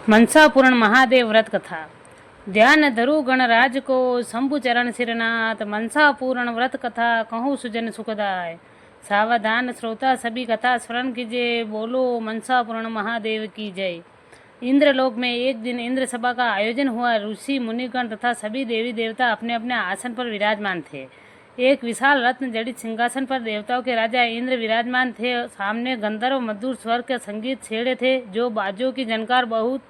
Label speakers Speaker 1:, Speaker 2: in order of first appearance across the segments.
Speaker 1: मनसापूर्ण महादेव व्रत कथा। ध्यान धरु गणराज को शंभु चरण सिरनाथ। मनसापूर्ण व्रत कथा कहूँ सुजन सुखदाय। सावधान श्रोता सभी कथा स्मरण कीजिए। बोलो मनसापूर्ण महादेव की जय। इंद्रलोक में एक दिन इंद्र सभा का आयोजन हुआ। ऋषि मुनिगण तथा सभी देवी देवता अपने अपने आसन पर विराजमान थे। एक विशाल रत्न जड़ित सिंहासन पर देवताओं के राजा इंद्र विराजमान थे। सामने गंधर्व मधुर स्वर के संगीत छेड़े थे, जो बाजों की झनकार बहुत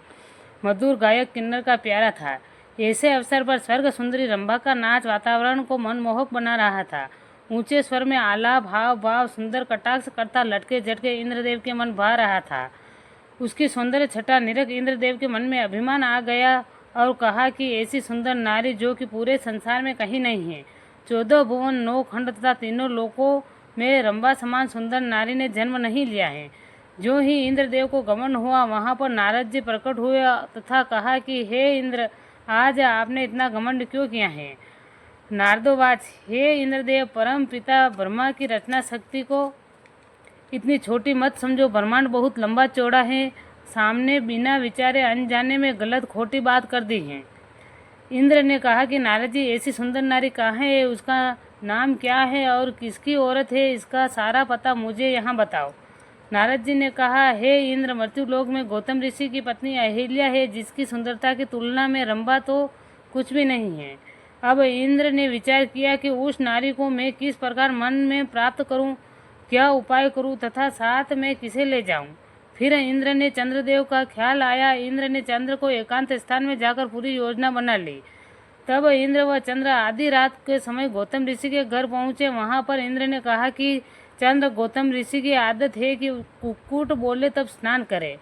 Speaker 1: मधुर गायक किन्नर का प्यारा था। ऐसे अवसर पर स्वर्ग सुंदरी रंभा का नाच वातावरण को मनमोहक बना रहा था। ऊंचे स्वर में आलाप हाव भाव सुंदर कटाक्ष करता लटके झटके इंद्रदेव के मन भा रहा था। उसकी सौंदर्य छटा निरख इंद्रदेव के मन में अभिमान आ गया और कहा कि ऐसी सुंदर नारी जो कि पूरे संसार में कहीं नहीं है। 14 भुवन 9 खंड तथा तीनों लोकों में रंभा समान सुंदर नारी ने जन्म नहीं लिया है। जो ही इंद्रदेव को गमन हुआ, वहां पर नारद जी प्रकट हुए तथा कहा कि हे इंद्र, आज आपने इतना घमंड क्यों किया है। नारदोवाच, हे इंद्रदेव, परम पिता ब्रह्मा की रचना शक्ति को इतनी छोटी मत समझो। ब्रह्मांड बहुत लंबा चौड़ा है। सामने बिना विचारे अनजाने में गलत खोटी बात कर दी है। इंद्र ने कहा कि नारद जी, ऐसी सुंदर नारी कहाँ है, उसका नाम क्या है और किसकी औरत है, इसका सारा पता मुझे यहाँ बताओ। नारद जी ने कहा, हे इंद्र, मृत्युलोक में गौतम ऋषि की पत्नी अहिल्या है, जिसकी सुंदरता की तुलना में रंभा तो कुछ भी नहीं है। अब इंद्र ने विचार किया कि उस नारी को मैं किस प्रकार मन में प्राप्त करूं, क्या उपाय करूं तथा साथ में किसे ले जाऊं। फिर इंद्र ने चंद्रदेव का ख्याल आया। इंद्र ने चंद्र को एकांत स्थान में जाकर पूरी योजना बना ली। तब इंद्र व चंद्र आधी रात के समय गौतम ऋषि के घर पहुंचे। वहां पर इंद्र ने कहा कि चंद्र, गौतम ऋषि की आदत है कि कुक्कुट बोले तब स्नान करे।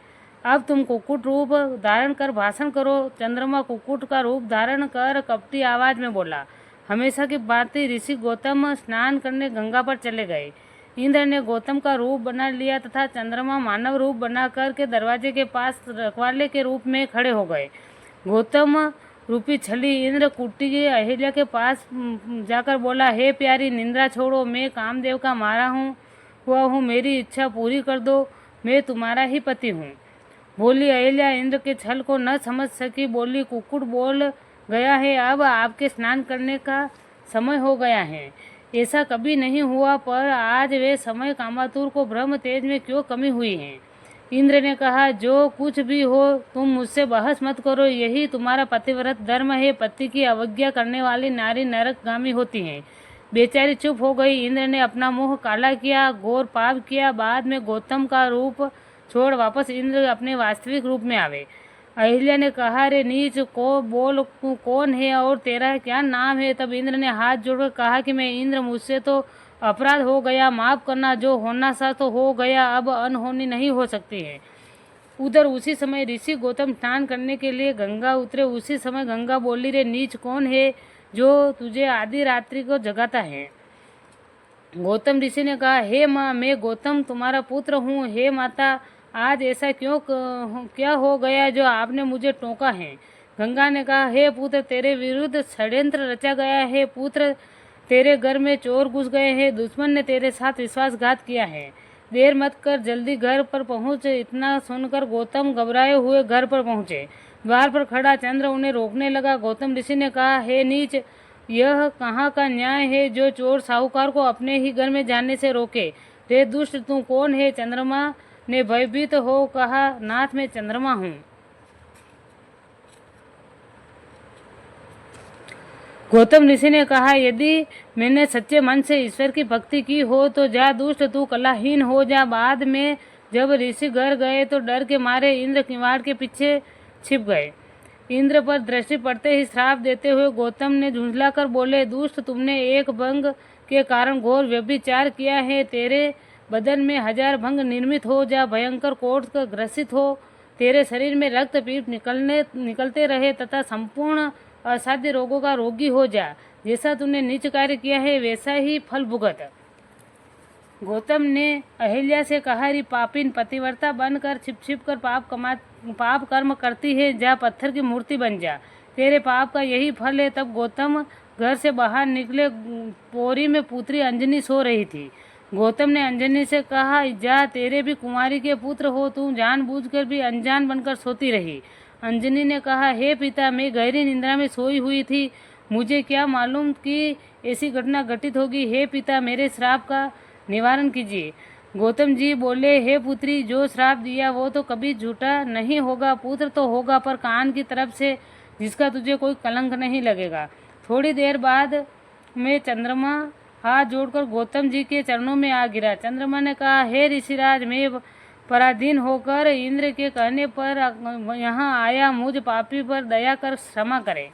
Speaker 1: अब तुम कुक्कुट रूप धारण कर भाषण करो। चंद्रमा कुक्कुट का रूप धारण कर कपटी आवाज में बोला। हमेशा की भांति ऋषि गौतम स्नान करने गंगा पर चले गए। इंद्र ने गौतम का रूप बना लिया तथा चंद्रमा मानव रूप बना कर के दरवाजे के पास रखवाले के रूप में खड़े हो गए। गौतम रूपी छली इंद्र कुटी की अहिल्या के पास जाकर बोला, हे प्यारी, निंद्रा छोड़ो, मैं कामदेव का मारा हूँ, मेरी इच्छा पूरी कर दो, मैं तुम्हारा ही पति हूँ। बोली अहिल्या इंद्र के छल को न समझ सकी। बोली, कुक्कुट बोल गया है, अब आपके स्नान करने का समय हो गया है। ऐसा कभी नहीं हुआ, पर आज वे समय कामातुर को ब्रह्म तेज में क्यों कमी हुई है। इंद्र ने कहा, जो कुछ भी हो तुम मुझसे बहस मत करो, यही तुम्हारा पतिव्रत धर्म है। पति की अवज्ञा करने वाली नारी नरकगामी होती है। बेचारी चुप हो गई। इंद्र ने अपना मुंह काला किया, घोर पाप किया। बाद में गौतम का रूप छोड़ वापस इंद्र अपने वास्तविक रूप में आवे। अहिल्या ने कहा, रे नीच, को बोल, तू कौन है और तेरा क्या नाम है। तब इंद्र ने हाथ जोड़कर कहा कि मैं इंद्र, मुझसे तो अपराध हो गया, माफ करना, जो होना सा तो हो गया, अब अनहोनी नहीं हो सकती है। उधर उसी समय ऋषि गौतम स्नान करने के लिए गंगा उतरे। उसी समय गंगा बोली, रे नीच, कौन है जो तुझे आधी रात्रि को जगाता है। गौतम ऋषि ने कहा, हे माँ, मैं गौतम तुम्हारा पुत्र हूँ। हे माता, आज ऐसा क्या हो गया जो आपने मुझे टोका है। गंगा ने कहा, हे पुत्र, तेरे विरुद्ध षड्यंत्र रचा गया है। पुत्र, तेरे घर में चोर घुस गए हैं। दुश्मन ने तेरे साथ विश्वासघात किया है। देर मत कर, जल्दी घर पर पहुंच। इतना सुनकर गौतम घबराए हुए घर पर पहुंचे। द्वार पर खड़ा चंद्र उन्हें रोकने लगा। गौतम ऋषि ने कहा, हे नीच, यह कहाँ का न्याय है जो चोर साहूकार को अपने ही घर में जाने से रोके। रे दुष्ट, तू कौन है। चंद्रमा ने भयभीत हो कहा, नाथ, मैं चंद्रमा हूँ। गौतम ऋषि ने कहा, यदि मैंने सच्चे मन से ईश्वर की भक्ति की हो तो जा दुष्ट, तू कलाहीन हो जा। बाद में जब ऋषि घर गए तो डर के मारे इंद्र किवाड़ के पीछे छिप गए। इंद्र पर दृष्टि पड़ते ही श्राप देते हुए गौतम ने झुंझलाकर बोले, दुष्ट, तुमने एक भंग के कारण घोर व्यभिचार किया है। तेरे बदन में 1000 भंग निर्मित हो जा, भयंकर कोढ़ का ग्रसित हो, तेरे शरीर में रक्त पीप निकलते रहे तथा संपूर्ण असाध्य रोगों का रोगी हो जा। जैसा तूने नीच कार्य किया है वैसा ही फल भुगत। गौतम ने अहिल्या से कहा, री पापिन, पतिव्रता बनकर छिप छिप कर पाप कर्म करती है, जा पत्थर की मूर्ति बन जा, तेरे पाप का यही फल है। तब गौतम घर से बाहर निकले। पोरी में पुत्री अंजनी सो रही थी। गौतम ने अंजनी से कहा, जा, तेरे भी कुमारी के पुत्र हो, तू जानबूझकर भी अनजान बनकर सोती रही। अंजनी ने कहा, हे पिता, मैं गहरी निंद्रा में सोई हुई थी, मुझे क्या मालूम कि ऐसी घटना घटित होगी। हे पिता, मेरे श्राप का निवारण कीजिए। गौतम जी बोले, हे पुत्री, जो श्राप दिया वो तो कभी झूठा नहीं होगा। पुत्र तो होगा, पर कान की तरफ से, जिसका तुझे कोई कलंक नहीं लगेगा। थोड़ी देर बाद में चंद्रमा हाथ जोड़कर गौतम जी के चरणों में आ गिरा। चंद्रमा ने कहा, हे ऋषिराज, मैं पराधीन होकर इंद्र के कहने पर यहाँ आया, मुझ पापी पर दया कर क्षमा करें।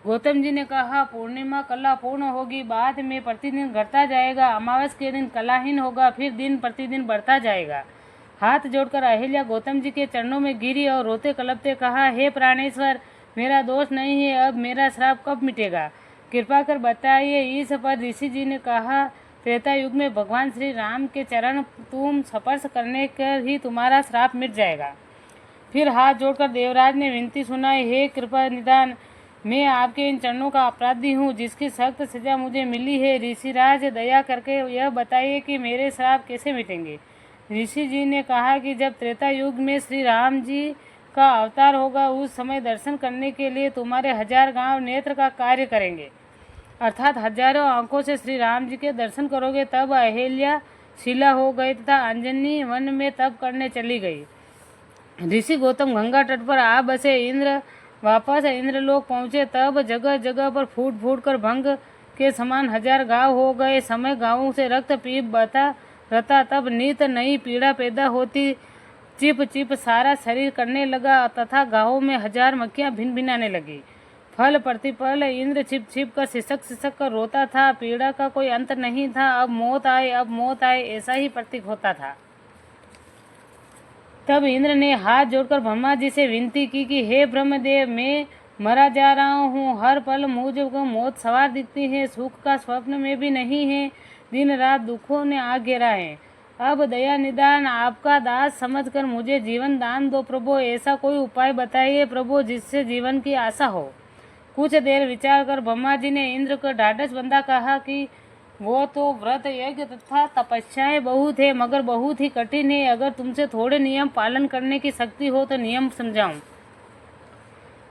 Speaker 1: गौतम जी ने कहा, पूर्णिमा कला पूर्ण होगी, बाद में प्रतिदिन घटता जाएगा, अमावस के दिन कलाहीन होगा, फिर दिन प्रतिदिन बढ़ता जाएगा। हाथ जोड़कर अहिल्या गौतम जी के चरणों में गिरी और रोते कलपते कहा, हे प्राणेश्वर, मेरा दोष नहीं है, अब मेरा श्राप कब मिटेगा, कृपा कर बताइए। इस पर ऋषि जी ने कहा, त्रेता युग में भगवान श्री राम के चरण तुम स्पर्श करने कर ही तुम्हारा श्राप मिट जाएगा। फिर हाथ जोड़कर देवराज ने विनती सुनाई, हे कृपा निदान, मैं आपके इन चरणों का अपराधी हूँ, जिसकी सख्त सजा मुझे मिली है। ऋषिराज, दया करके यह बताइए कि मेरे श्राप कैसे मिटेंगे। ऋषि जी ने कहा कि जब त्रेता युग में श्री राम जी का अवतार होगा, उस समय दर्शन करने के लिए तुम्हारे 1000 गांव नेत्र का कार्य करेंगे, अर्थात हजारों आंखों से श्री राम जी के दर्शन करोगे। तब अहिल्या शिला हो गई तथा अंजनी वन में तप करने चली गई। ऋषि गौतम गंगा तट पर आ बसे। इंद्र वापस इंद्रलोक पहुँचे, तब जगह जगह पर फूट फूट कर भंग के समान 1000 गाँव हो गए। समय गाँवों से रक्त पीप बहता रहता, तब नित नई पीड़ा पैदा होती, चिप चिप सारा शरीर करने लगा तथा गाँवों में 1000 मक्खियाँ भिन भिनाने लगी। फल प्रतिपल इंद्र छिप छिप कर सिसक सिसक कर रोता था, पीड़ा का कोई अंत नहीं था। अब मौत आए, अब मौत आए, ऐसा ही प्रतीक होता था। तब इंद्र ने हाथ जोड़कर ब्रह्मा जी से विनती की कि हे ब्रह्मदेव, मैं मरा जा रहा हूँ, हर पल मुझको मौत सवार दिखती है, सुख का स्वप्न में भी नहीं है, दिन रात दुखों ने आ घेरा है। अब दया निदान आपका दास समझकर मुझे जीवन दान दो प्रभु, ऐसा कोई उपाय बताइए प्रभु, जिससे जीवन की आशा हो। कुछ देर विचार कर ब्रह्मा जी ने इंद्र को ढाढ़स बंधा, कहा कि वो तो व्रत यज्ञ तथा तपस्याएं बहुत है, मगर बहुत ही कठिन है। अगर तुमसे थोड़े नियम पालन करने की शक्ति हो तो नियम समझाऊं।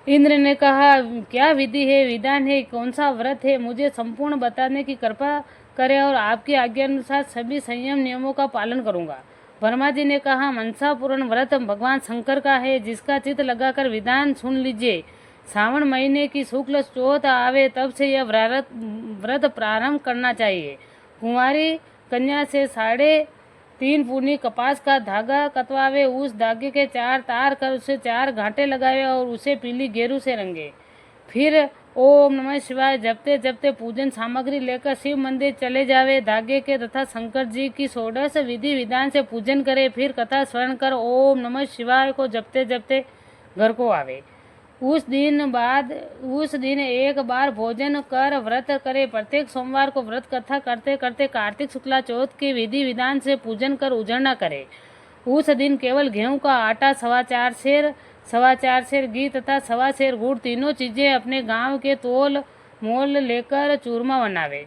Speaker 1: इंद्र ने कहा, क्या विधि है, विधान है, कौन सा व्रत है, मुझे संपूर्ण बताने की कृपा करें और आपकी आज्ञा अनुसार सभी संयम नियमों का पालन करूंगा। ब्रह्मा जी ने कहा, मनसा पूर्ण व्रत भगवान शंकर का है, जिसका चित्त लगाकर विधान सुन लीजिए। सावन महीने की शुक्ल चौथ आवे, तब से यह व्रत प्रारंभ करना चाहिए। कुंवारी कन्या से 3.5 पूनी कपास का धागा कतवावे, उस धागे के 4 तार कर उसे 4 घाटे लगावे और उसे पीली गेरू से रंगे। फिर ओम नमः शिवाय जपते जपते पूजन सामग्री लेकर शिव मंदिर चले जावे। धागे के तथा शंकर जी की 16 विधि विधान से पूजन करे। फिर कथा स्मरण कर ओम नमः शिवाय को जपते जपते घर को आवे। उस दिन एक बार भोजन कर व्रत करे। प्रत्येक सोमवार को व्रत कथा करते करते कार्तिक शुक्ला चौथ के विधि विधान से पूजन कर उजड़ना करे। उस दिन केवल गेहूं का आटा, 4.25 सेर घी तथा 1.25 सेर गुड़, तीनों चीजें अपने गांव के तोल मोल लेकर चूरमा बनावे।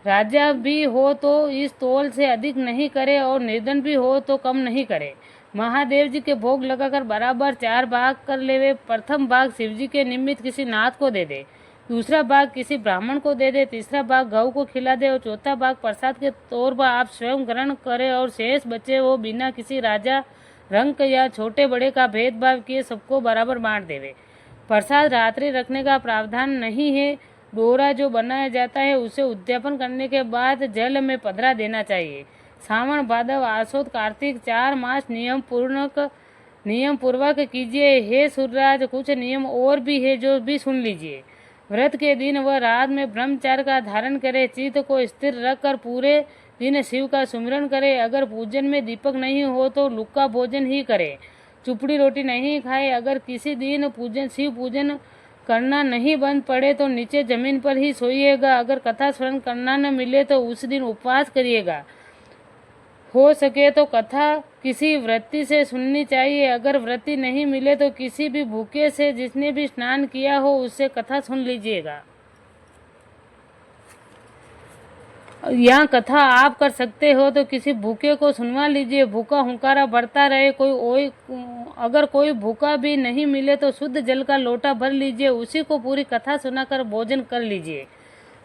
Speaker 1: राजा भी हो तो इस तोल से अधिक नहीं करे और निर्धन भी हो तो कम नहीं करे। महादेव जी के भोग लगाकर बराबर 4 भाग कर लेवे। प्रथम भाग शिवजी के निमित्त किसी नाथ को दे दे, दूसरा भाग किसी ब्राह्मण को दे दे, तीसरा भाग गऊ को खिला दे और चौथा भाग प्रसाद के तौर पर आप स्वयं ग्रहण करे और शेष बचे वो बिना किसी राजा रंग या छोटे बड़े का भेदभाव किए सबको बराबर बांट देवे। प्रसाद रात्रि रखने का प्रावधान नहीं है। डोरा जो बनाया जाता है उसे उद्यापन करने के बाद जल में पधरा देना चाहिए। सावन भादव आसोद कार्तिक 4 मास नियम पूर्वक कीजिए। हे सूर्यराज, कुछ नियम और भी है जो भी सुन लीजिए। व्रत के दिन वह रात में ब्रह्मचार्य का धारण करे। चित्त को स्थिर रखकर पूरे दिन शिव का सुमिरन करे। अगर पूजन में दीपक नहीं हो तो लुक्का भोजन ही करे। चुपड़ी रोटी नहीं खाए। अगर किसी दिन शिव पूजन करना नहीं बंद पड़े तो नीचे जमीन पर ही सोइएगा। अगर कथा श्रवण करना न मिले तो उस दिन उपवास करिएगा। हो सके तो कथा किसी व्रती से सुननी चाहिए। अगर व्रती नहीं मिले तो किसी भी भूखे से जिसने भी स्नान किया हो उससे कथा सुन लीजिएगा। यहाँ कथा आप कर सकते हो तो किसी भूखे को सुनवा लीजिए, भूखा हुंकारा बढ़ता रहे। अगर कोई भूखा भी नहीं मिले तो शुद्ध जल का लोटा भर लीजिए, उसी को पूरी कथा सुनाकर भोजन कर लीजिए।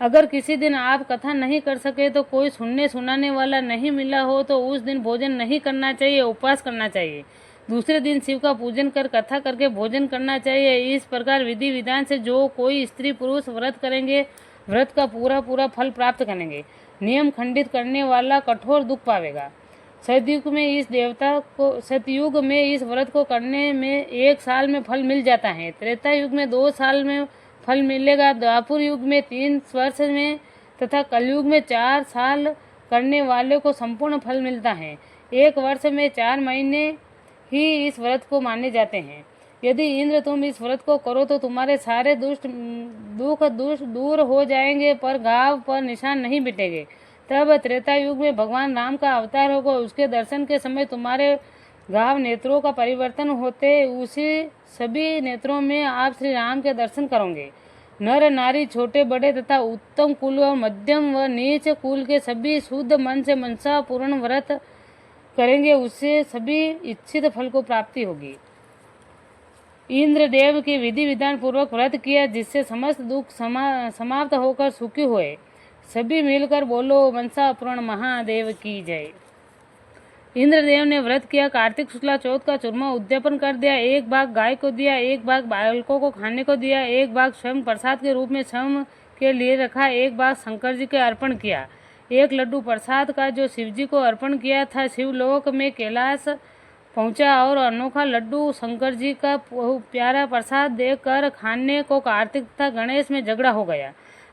Speaker 1: अगर किसी दिन आप कथा नहीं कर सके तो कोई सुनने सुनाने वाला नहीं मिला हो तो उस दिन भोजन नहीं करना चाहिए, उपवास करना चाहिए। दूसरे दिन शिव का पूजन कर कथा करके भोजन करना चाहिए। इस प्रकार विधि विधान से जो कोई स्त्री पुरुष व्रत करेंगे, व्रत का पूरा पूरा फल प्राप्त करेंगे। नियम खंडित करने वाला कठोर दुख पावेगा। सतयुग में इस व्रत को करने में 1 साल में फल मिल जाता है। त्रेता युग में 2 साल में फल मिलेगा। द्वापर युग में 3 वर्ष में तथा कलयुग में 4 साल करने वाले को संपूर्ण फल मिलता है। 1 वर्ष में 4 महीने ही इस व्रत को माने जाते हैं। यदि इंद्र तुम इस व्रत को करो तो तुम्हारे सारे दुष्ट दूर हो जाएंगे, पर घाव पर निशान नहीं मिटेंगे। तब त्रेता युग में भगवान राम का अवतार होगा। उसके दर्शन के समय तुम्हारे घाव नेत्रों का परिवर्तन होते उसी सभी नेत्रों में आप श्री राम के दर्शन करोगे। नर नारी, छोटे बड़े तथा उत्तम कुल व मध्यम व नीच कुल के सभी शुद्ध मन से मनसा पूर्ण व्रत करेंगे, उससे सभी इच्छित फल को प्राप्ति होगी। इंद्रदेव की विधि विधान पूर्वक व्रत किया, जिससे समस्त दुख समाप्त होकर सुखी हुए। सभी मिलकर बोलो मनसा पूर्ण महादेव की जय। इंद्रदेव ने व्रत किया। कार्तिक शुक्ला चौथ का चूरमा उद्यापन कर दिया। 1 भाग गाय को दिया, 1 भाग बालकों को खाने को दिया, 1 भाग स्वयं प्रसाद के रूप में स्वयं के लिए रखा, 1 भाग शंकर जी के अर्पण किया। 1 लड्डू प्रसाद का जो शिव जी को अर्पण किया था, शिवलोक में कैलाश पहुंचा और अनोखा लड्डू शंकर जी का प्यारा प्रसाद देकर खाने को कार्तिक तथा गणेश में झगड़ा हो गया।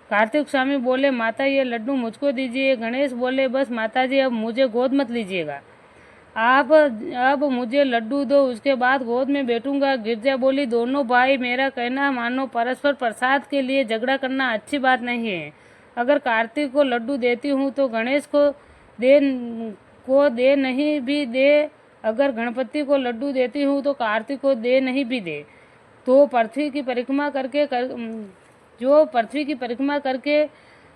Speaker 1: कार्तिक स्वामी बोले, माता ये लड्डू मुझको दीजिए। गणेश बोले, बस माताजी अब मुझे गोद मत लीजिएगा, आप अब मुझे लड्डू दो, उसके बाद गोद में बैठूंगा। गिरजा बोली, दोनों भाई मेरा कहना मानो, परस्पर प्रसाद के लिए झगड़ा करना अच्छी बात नहीं है। अगर कार्तिक को लड्डू देती हूँ तो गणेश को दे नहीं भी दे, अगर गणपति को लड्डू देती हूँ तो कार्तिक को दे नहीं भी दे, तो पृथ्वी की परिक्रमा करके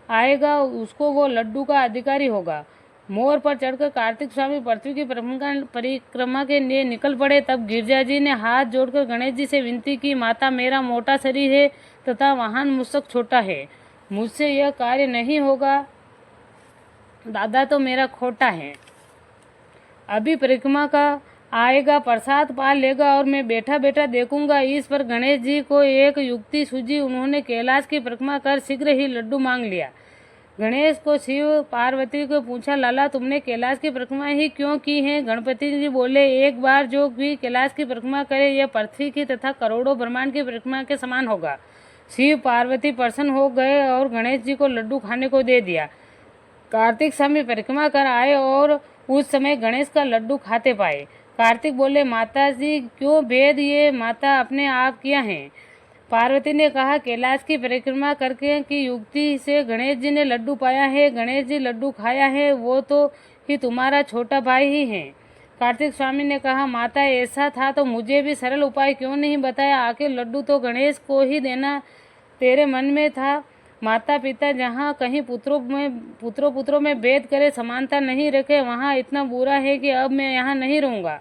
Speaker 1: आएगा उसको वो लड्डू का अधिकारी होगा। मोर पर चढ़कर कार्तिक स्वामी पृथ्वी की परिक्रमा के लिए निकल पड़े। तब गिरजा जी ने हाथ जोड़कर गणेश जी से विनती की, माता मेरा मोटा शरीर है तथा वाहन मुझसे छोटा है, मुझसे यह कार्य नहीं होगा। दादा तो मेरा खोटा है, अभी परिक्रमा का आएगा, प्रसाद पा लेगा और मैं बैठा बैठा देखूंगा। इस पर गणेश जी को एक युक्ति सूझी। उन्होंने कैलाश की परिक्रमा कर शीघ्र ही लड्डू मांग लिया। गणेश को शिव पार्वती को पूछा, लाला तुमने कैलाश की परिक्रमा ही क्यों की है? गणपति जी बोले, एक बार जो भी कैलाश की परिक्रमा करे यह पृथ्वी की तथा करोड़ों ब्रह्मांड की परिक्रमा के समान होगा। शिव पार्वती प्रसन्न हो गए और गणेश जी को लड्डू खाने को दे दिया। कार्तिक स्वामी परिक्रमा कर आए और उस समय गणेश का लड्डू खाते पाए। कार्तिक बोले, माता जी क्यों भेद ये माता अपने आप किया है? पार्वती ने कहा, कैलाश की परिक्रमा करके की युक्ति से गणेश जी ने लड्डू पाया है। गणेश जी लड्डू खाया है, वो तो ही तुम्हारा छोटा भाई ही है। कार्तिक स्वामी ने कहा, माता ऐसा था तो मुझे भी सरल उपाय क्यों नहीं बताया? आखिर लड्डू तो गणेश को ही देना तेरे मन में था। माता पिता जहाँ कहीं पुत्रों में भेद करे, समानता नहीं रखे, वहाँ इतना बुरा है कि अब मैं यहाँ नहीं रहूँगा।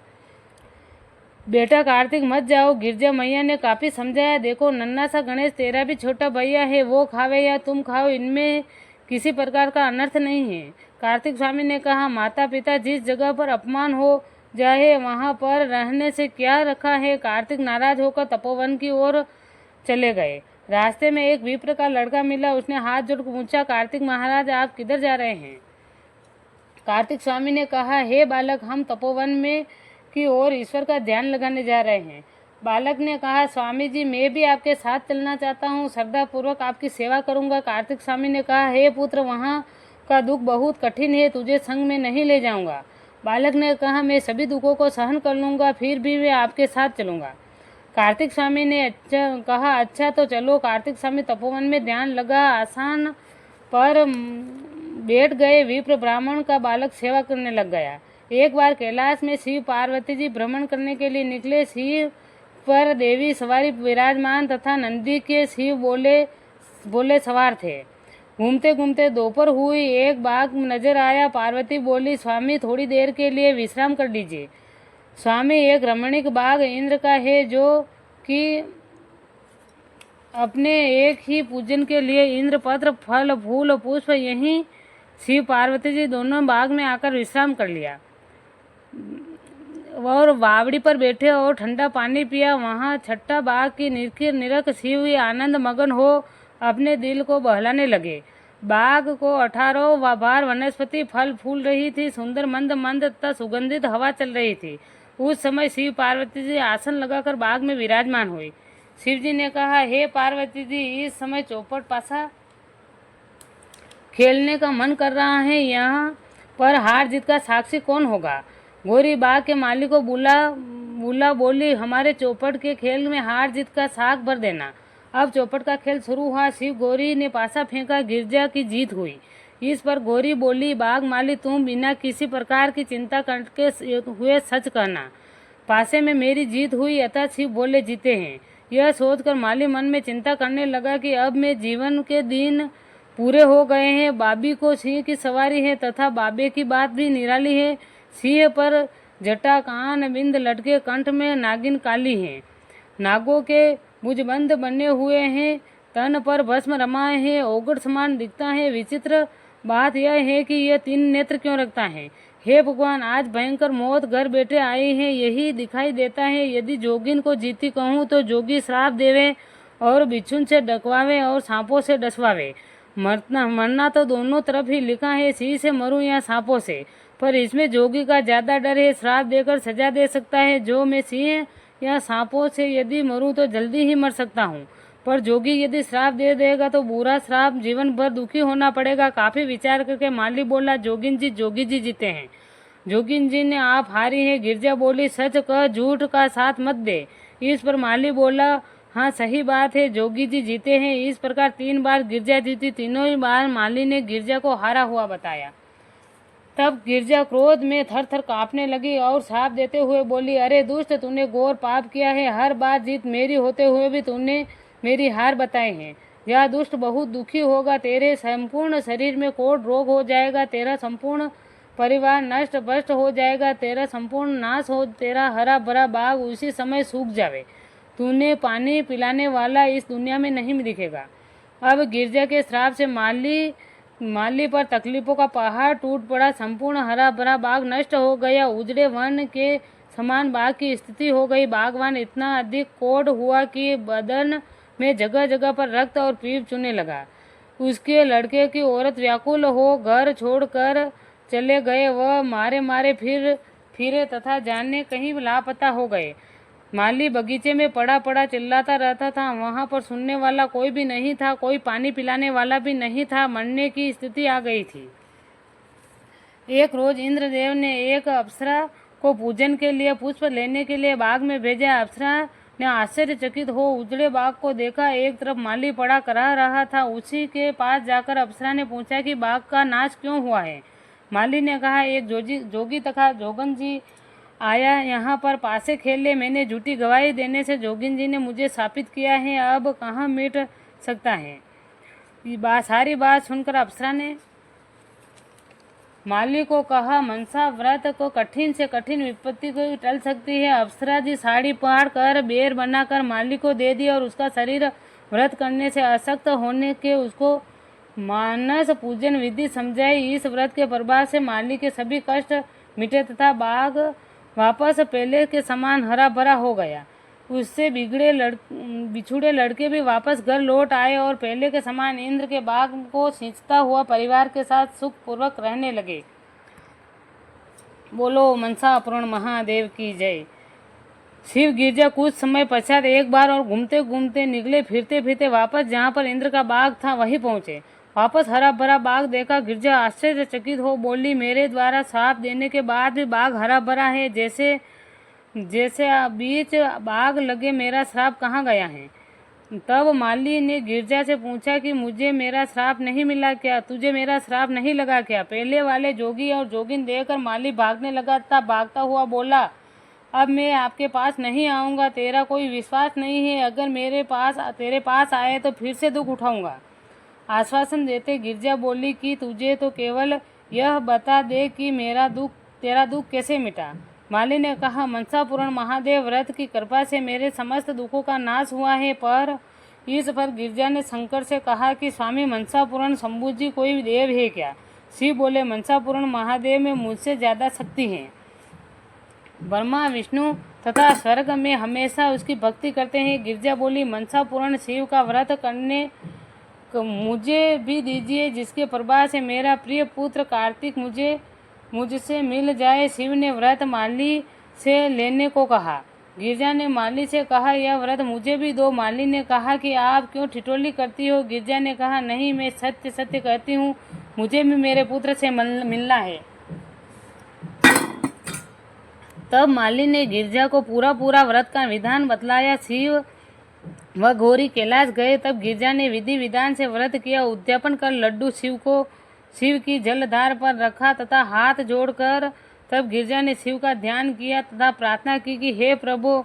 Speaker 1: बेटा कार्तिक मत जाओ। गिरजा मैया ने काफी समझाया, देखो नन्ना सा गणेश तेरा भी छोटा भैया है, वो खावे या तुम खाओ, इनमें किसी प्रकार का अनर्थ नहीं है। कार्तिक स्वामी ने कहा, माता पिता जिस जगह पर अपमान हो जाए वहाँ पर रहने से क्या रखा है। कार्तिक नाराज होकर तपोवन की ओर चले गए। रास्ते में एक विप्र का लड़का मिला। उसने हाथ जोड़कर पूछा, कार्तिक महाराज आप किधर जा रहे हैं? कार्तिक स्वामी ने कहा, हे बालक, हम तपोवन में की ओर ईश्वर का ध्यान लगाने जा रहे हैं। बालक ने कहा, स्वामी जी मैं भी आपके साथ चलना चाहता हूँ, श्रद्धा पूर्वक आपकी सेवा करूँगा। कार्तिक स्वामी ने कहा, हे पुत्र, वहाँ का दुख बहुत कठिन है, तुझे संग में नहीं ले जाऊँगा। बालक ने कहा, मैं सभी दुखों को सहन कर लूँगा, फिर भी मैं आपके साथ चलूँगा। कार्तिक स्वामी ने कहा, अच्छा तो चलो। कार्तिक स्वामी तपोवन में ध्यान लगा आसान पर बैठ गए। विप्र ब्राह्मण का बालक सेवा करने लग गया। एक बार कैलाश में शिव पार्वती जी भ्रमण करने के लिए निकले। शिव पर देवी सवारी विराजमान तथा नंदी के शिव बोले सवार थे। घूमते घूमते दोपहर हुई, एक बाग नजर आया। पार्वती बोली, स्वामी थोड़ी देर के लिए विश्राम कर लीजिए। स्वामी, एक रमणीक बाग इंद्र का है, जो कि अपने एक ही पूजन के लिए इंद्र पत्र फल फूल पुष्प यहीं शिव पार्वती जी दोनों बाग में आकर विश्राम कर लिया और बावड़ी पर बैठे और ठंडा पानी पिया। वहाँ छठा बाग की निरखिर निरख शिव आनंद मगन हो अपने दिल को बहलाने लगे। बाग को 18 बार वनस्पति फल फूल रही थी। सुंदर मंद मंद तथा सुगंधित हवा चल रही थी। उस समय शिव पार्वती जी आसन लगाकर बाग में विराजमान हुई। शिव जी ने कहा, हे पार्वती जी, इस समय चौपट पासा खेलने का मन कर रहा है। यहाँ पर हार जीत का साक्षी कौन होगा? गौरी बाग के मालिक को बुला बोली, हमारे चौपट के खेल में हार जीत का साख भर देना। अब चौपट का खेल शुरू हुआ। शिव गौरी ने पासा फेंका, गिरजा की जीत हुई। इस पर गौरी बोली, बाग माली, तुम बिना किसी प्रकार की चिंता करके हुए सच कहना, पासे में मेरी जीत हुई, अतः शिव बोले जीते हैं। यह सोचकर माली मन में चिंता करने लगा कि अब मैं जीवन के दिन पूरे हो गए हैं। बाबी को सिंह की सवारी है तथा बाबे की बात भी निराली है। सिंह पर जटा कान बिंद लटके, कंठ में नागिन काली है, नागों के मुझबंद बने हुए हैं, तन पर भस्म रमाए हैं, ओगड़ समान दिखता है। विचित्र बात यह है कि यह 3 नेत्र क्यों रखता है? हे भगवान, आज भयंकर मौत घर बैठे आई है, यही दिखाई देता है। यदि जोगिन को जीती कहूँ तो जोगी श्राप देवे और बिच्छुन से डकवावे और सांपों से डसवावे। मरना तो दोनों तरफ ही लिखा है, सिंह से मरूं या सांपों से, पर इसमें जोगी का ज्यादा डर है, श्राप देकर सजा दे सकता है। जो मैं सिंह या सांपों से यदि मरूं तो जल्दी ही मर सकता हूँ, पर जोगी यदि श्राप दे देगा तो बुरा श्राप, जीवन भर दुखी होना पड़ेगा। काफी विचार करके माली बोला, जोगी जी जीते हैं। जोगिन जी ने, आप हारी हैं। गिरजा बोली, सच कह, झूठ का साथ मत दे। इस पर माली बोला, हाँ सही बात है, जोगी जी जीते हैं। इस प्रकार 3 बार गिरजा जीती। तीनों ही बार माली ने गिरजा को हारा हुआ बताया। तब गिरजा क्रोध में थर थर कांपने लगी और श्राप देते हुए बोली, अरे दुष्ट, तूने घोर पाप किया है। हर बार जीत मेरी होते हुए भी तूने मेरी हार बताई है। यह दुष्ट बहुत दुखी होगा। तेरे संपूर्ण शरीर में कोढ़ रोग हो जाएगा, तेरा संपूर्ण परिवार नष्ट भ्रष्ट हो जाएगा, तेरा संपूर्ण नाश हो, तेरा हरा भरा बाग उसी समय सूख जावे। तूने पानी पिलाने वाला इस दुनिया में नहीं दिखेगा। अब गिरजा के श्राप से माली पर तकलीफों का पहाड़ टूट पड़ा। संपूर्ण हरा भरा बाग नष्ट हो गया। उजड़े वन के समान बाग की स्थिति हो गई। बागवान इतना अधिक कोढ़ हुआ कि बदन में जगह जगह पर रक्त और पीप चुने लगा। उसके लड़के की औरत व्याकुल हो घर छोड़कर चले गए। वह मारे मारे फिरे तथा जाने कहीं लापता हो गए। माली बगीचे में पड़ा चिल्लाता रहता था। वहां पर सुनने वाला कोई भी नहीं था, कोई पानी पिलाने वाला भी नहीं था। मरने की स्थिति आ गई थी। एक रोज इंद्रदेव ने एक अप्सरा को पूजन के लिए पुष्प लेने के लिए बाग में भेजा। अप्सरा ने आश्चर्यचकित हो उजड़े बाग को देखा। एक तरफ माली पड़ा करा रहा था। उसी के पास जाकर अप्सरा ने पूछा कि बाग का नाश क्यों हुआ है। माली ने कहा, एक जोगी तथा जोगन जी आया यहाँ पर पासे खेले। मैंने झूठी गवाही देने से जोगिन जी ने मुझे शापित किया है। अब कहाँ मिट सकता है। सारी बात सुनकर अप्सरा ने माली को कहा, मनसा व्रत को कठिन से कठिन विपत्ति को टल सकती है। अप्सरा जी साड़ी पहाड़ कर बेर बनाकर माली को दे दी और उसका शरीर व्रत करने से असक्त होने के उसको मानस पूजन विधि समझाई। इस व्रत के प्रभाव से माली के सभी कष्ट मिटे तथा बाग वापस पहले के समान हरा भरा हो गया। उससे बिछुड़े लड़के भी वापस घर लौट आए और पहले के समान इंद्र के बाग को सींचता हुआ परिवार के साथ सुख पूर्वक रहने लगे। बोलो मनसा पूर्ण महादेव की जय। शिव गिरजा कुछ समय पश्चात एक बार और घूमते घूमते निकले। फिरते फिरते वापस जहाँ पर इंद्र का बाग था वहीं पहुँचे। वापस हरा भरा बाग देखा। गिरजा आश्चर्यचकित हो बोली, मेरे द्वारा श्राप देने के बाद भी बाग हरा भरा है। जैसे बीच बाग लगे मेरा श्राप कहाँ गया है। तब माली ने गिरजा से पूछा कि मुझे मेरा श्राप नहीं मिला क्या? तुझे मेरा श्राप नहीं लगा क्या? पहले वाले जोगी और जोगिन देखकर माली भागने लगा था। भागता हुआ बोला, अब मैं आपके पास नहीं आऊँगा। तेरा कोई विश्वास नहीं है। अगर तेरे पास आए तो फिर से दुख उठाऊंगा। आश्वासन देते गिरजा बोली कि तुझे तो केवल यह बता दे कि तेरा दुख कैसे मिटा। माली ने कहा, मनसापूर्ण महादेव व्रत की कृपा से मेरे समस्त दुखों का नाश हुआ है। पर इस पर गिरजा ने शंकर से कहा कि स्वामी, मनसापूर्ण शंभू जी कोई देव है क्या? शिव बोले, मनसापूर्ण महादेव में मुझसे ज़्यादा शक्ति है। ब्रह्मा, विष्णु तथा स्वर्ग में हमेशा उसकी भक्ति करते हैं। गिरजा बोली, मनसापूर्ण शिव का व्रत करने मुझे भी दीजिए, जिसके प्रभाव से मेरा प्रिय पुत्र कार्तिक मुझसे मिल जाए। शिव ने व्रत माली से लेने को कहा। गिरजा ने माली से कहा, यह व्रत मुझे भी दो। माली ने कहा कि आप क्यों ठिठोली करती हो? गिरजा ने कहा, नहीं, मैं सत्य सत्य कहती हूँ, मुझे भी मेरे पुत्र से मिलना है। तब माली ने गिरजा को पूरा व्रत का विधान बतलाया। शिव व गौरी कैलाश गए। तब गिरजा ने विधि विधान से व्रत किया। उद्यापन कर लड्डू शिव की जलधार पर रखा तथा हाथ जोड़कर तब गिरजा ने शिव का ध्यान किया तथा प्रार्थना की कि हे प्रभु,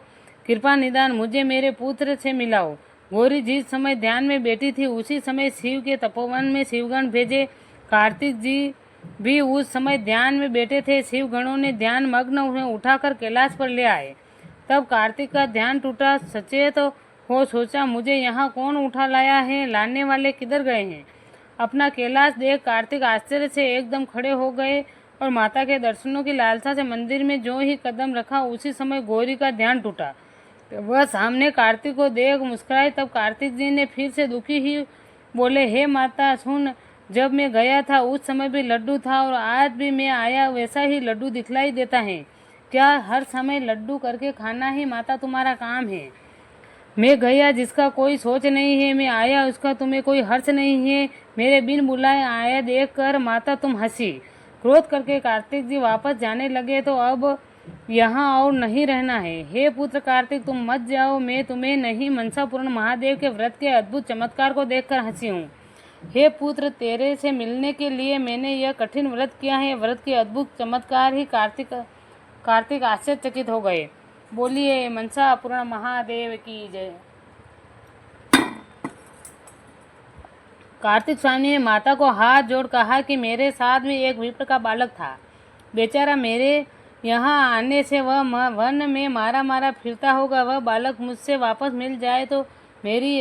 Speaker 1: कृपा निदान मुझे मेरे पुत्र से मिलाओ। गौरी जिस समय ध्यान में बैठी थी उसी समय शिव के तपोवन में शिवगण भेजे। कार्तिक जी भी उस समय ध्यान में बैठे थे। शिवगणों ने ध्यान मग्न उन्हें उठाकर कैलाश पर ले आए। तब कार्तिक का ध्यान टूटा। सचेत हो सोचा, मुझे यहाँ कौन उठा लाया है? लाने वाले किधर गए हैं? अपना कैलाश देख कार्तिक आश्चर्य से एकदम खड़े हो गए और माता के दर्शनों की लालसा से मंदिर में जो ही कदम रखा उसी समय गौरी का ध्यान टूटा। वह सामने कार्तिक को देख मुस्कुराई। तब कार्तिक जी ने फिर से दुखी ही बोले, हे माता सुन, जब मैं गया था उस समय भी लड्डू था और आज भी मैं आया वैसा ही लड्डू दिखलाई देता है। क्या हर समय लड्डू करके खाना ही माता तुम्हारा काम है? मैं गया जिसका कोई सोच नहीं है, मैं आया उसका तुम्हें कोई हर्ष नहीं है। मेरे बिन बुलाए आया देख कर माता तुम हंसी। क्रोध करके कार्तिक जी वापस जाने लगे। तो अब यहाँ और नहीं रहना है। हे पुत्र कार्तिक, तुम मत जाओ, मैं तुम्हें नहीं, मनसापूर्ण महादेव के व्रत के अद्भुत चमत्कार को देखकर हंसी हूँ। हे पुत्र, तेरे से मिलने के लिए मैंने यह कठिन व्रत किया है। व्रत के अद्भुत चमत्कार ही कार्तिक आश्चर्यचकित हो गए। बोलिए मनसापूर्ण महादेव की जय। कार्तिक स्वामी ने माता को हाथ जोड़ कहा कि मेरे साथ भी एक विप्र का बालक था। बेचारा मेरे यहाँ आने से वह वन में मारा फिरता होगा। वह बालक मुझसे वापस मिल जाए तो मेरी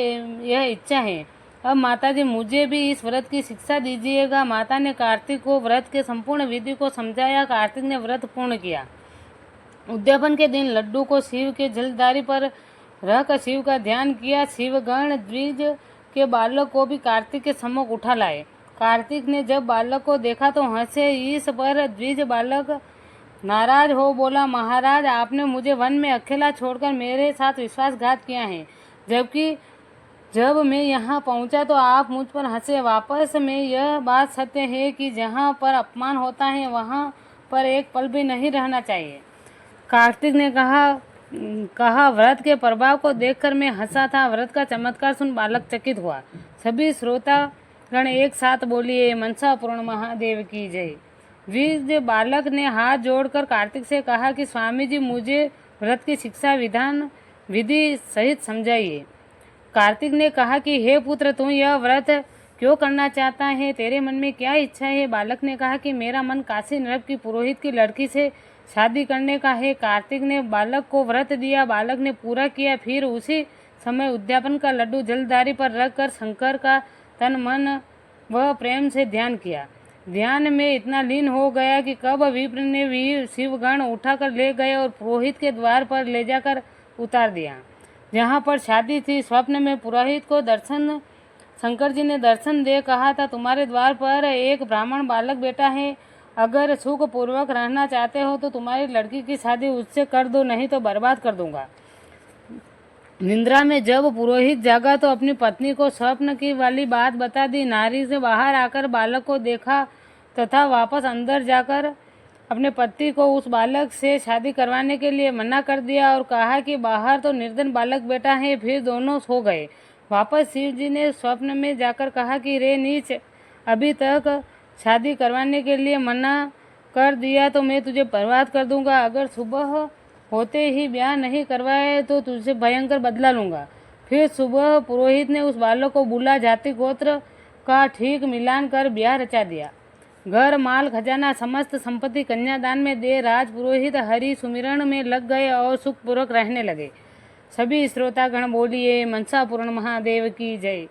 Speaker 1: यह इच्छा है। अब माताजी, मुझे भी इस व्रत की शिक्षा दीजिएगा। माता ने कार्तिक को व्रत के संपूर्ण विधि को समझाया। कार्तिक ने व्रत पूर्ण किया। उद्यापन के दिन लड्डू को शिव के जलधारी पर रखकर शिव का ध्यान किया। शिवगण द्विज के बालक को भी कार्तिक के सम्मुख उठा लाए। कार्तिक ने जब बालक को देखा तो हंसे। इस पर द्विज बालक नाराज हो बोला, महाराज, आपने मुझे वन में अकेला छोड़कर मेरे साथ विश्वासघात किया है, जबकि जब मैं यहाँ पहुँचा तो आप मुझ पर हंसे। वापस में यह बात सत्य है कि जहाँ पर अपमान होता है वहाँ पर एक पल भी नहीं रहना चाहिए। कार्तिक ने कहा व्रत के प्रभाव को देखकर मैं हंसा था। व्रत का चमत्कार सुन बालक चकित हुआ। सभी श्रोतागण एक साथ बोलिए मनसापूर्ण महादेव की जय। वीर बालक ने हाथ जोड़कर कार्तिक से कहा कि स्वामी जी, मुझे व्रत की शिक्षा विधि सहित समझाइए। कार्तिक ने कहा कि हे पुत्र, तू यह व्रत क्यों करना चाहता है? तेरे मन में क्या इच्छा है? बालक ने कहा कि मेरा मन काशी नरक की पुरोहित की लड़की से शादी करने का है। कार्तिक ने बालक को व्रत दिया। बालक ने पूरा किया। फिर उसी समय उद्यापन का लड्डू जलधारी पर रखकर शंकर का तन मन व प्रेम से ध्यान किया। ध्यान में इतना लीन हो गया कि कब विप्र ने वीर शिवगण उठाकर ले गए और पुरोहित के द्वार पर ले जाकर उतार दिया, जहाँ पर शादी थी। स्वप्न में पुरोहित को शंकर जी ने दर्शन दे कहा था, तुम्हारे द्वार पर एक ब्राह्मण बालक बेटा है। अगर सुख पूर्वक रहना चाहते हो तो तुम्हारी लड़की की शादी उससे कर दो, नहीं तो बर्बाद कर दूंगा। निद्रा में जब पुरोहित जागा तो अपनी पत्नी को स्वप्न की वाली बात बता दी। नारी से बाहर आकर बालक को देखा तथा वापस अंदर जाकर अपने पति को उस बालक से शादी करवाने के लिए मना कर दिया और कहा कि बाहर तो निर्धन बालक बेटा है। फिर दोनों सो गए। वापस शिव जी ने स्वप्न में जाकर कहा कि रे नीच, अभी तक शादी करवाने के लिए मना कर दिया तो मैं तुझे बर्बाद कर दूंगा। अगर सुबह होते ही ब्याह नहीं करवाए तो तुझसे भयंकर बदला लूंगा। फिर सुबह पुरोहित ने उस बालक को बुला जाति गोत्र का ठीक मिलान कर ब्याह रचा दिया। घर माल खजाना समस्त संपत्ति कन्यादान में दे राज पुरोहित हरि सुमिरन में लग गए और सुखपूर्वक रहने लगे। सभी श्रोतागण बोलिए मनसा पूर्ण महादेव की जय।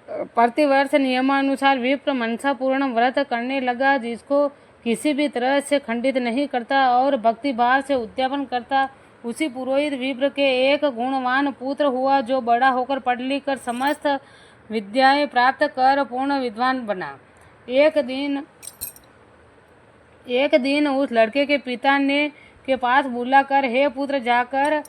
Speaker 1: प्रतिवर्ष नियमानुसार विप्र मनसा पूर्ण व्रत करने लगा, जिसको किसी भी तरह से खंडित नहीं करता और भक्ति भाव से उद्यापन करता। उसी पुरोहित विप्र के एक गुणवान पुत्र हुआ, जो बड़ा होकर पढ़ लिख कर समस्त विद्याएं प्राप्त कर पूर्ण विद्वान बना। एक दिन उस लड़के के पिता ने के पास बुलाकर, हे पुत्र जाकर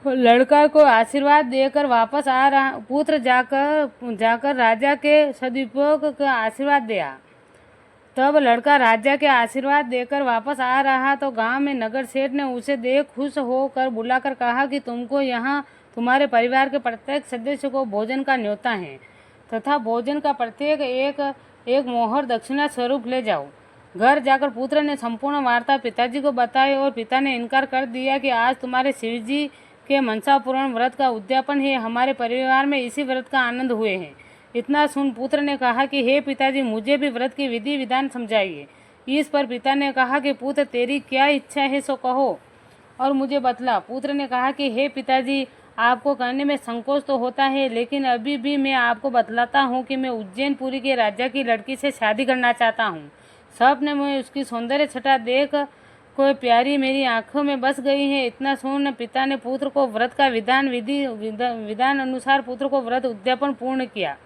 Speaker 1: लड़का को आशीर्वाद देकर वापस आ रहा। पुत्र जाकर राजा के सदुपयोग का आशीर्वाद दिया। तब लड़का राजा के आशीर्वाद देकर वापस आ रहा तो गांव में नगर सेठ ने उसे देख खुश होकर बुलाकर कहा कि तुमको यहाँ तुम्हारे परिवार के प्रत्येक सदस्य को भोजन का न्योता है तथा भोजन का प्रत्येक एक मोहर दक्षिणा स्वरूप ले जाओ। घर जाकर पुत्र ने संपूर्ण वार्ता पिताजी को बताई और पिता ने इनकार कर दिया कि आज तुम्हारे शिवजी के मनसा पूर्ण व्रत का उद्यापन है। हमारे परिवार में इसी व्रत का आनंद हुए हैं। इतना सुन पुत्र ने कहा कि हे पिताजी, मुझे भी व्रत की विधि विधान समझाइए। इस पर पिता ने कहा कि पुत्र, तेरी क्या इच्छा है सो कहो और मुझे बतला। पुत्र ने कहा कि हे पिताजी, आपको कहने में संकोच तो होता है, लेकिन अभी भी मैं आपको बतलाता हूँ कि मैं उज्जैनपुरी के राजा की लड़की से शादी करना चाहता हूँ। स्वप्न में उसकी सौंदर्य छटा देख कोई प्यारी मेरी आंखों में बस गई है। इतना सुन पिता ने पुत्र को व्रत का विधान अनुसार पुत्र को व्रत उद्यापन पूर्ण किया,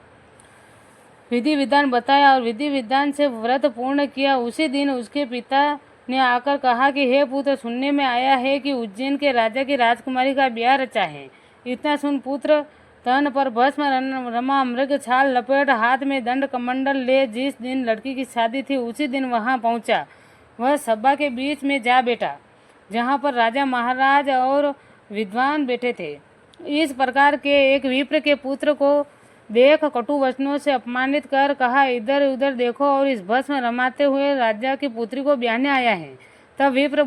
Speaker 1: विधि विधान बताया और विधि विधान से व्रत पूर्ण किया। उसी दिन उसके पिता ने आकर कहा कि हे पुत्र, सुनने में आया है कि उज्जैन के राजा की राजकुमारी का ब्याह रचा है। इतना सुन पुत्र तन पर भस्म रमा मृग छाल लपेट हाथ में दंड कमंडल ले जिस दिन लड़की की शादी थी उसी दिन वहां पहुंचा। वह सभा के बीच में जा बैठा जहां पर राजा महाराज और विद्वान बैठे थे। इस प्रकार के एक विप्र के पुत्र को देख कटु वचनों से अपमानित कर कहा, इधर उधर देखो और इस भस्म रमाते हुए राजा की पुत्री को ब्याहने आया है। तब विप्र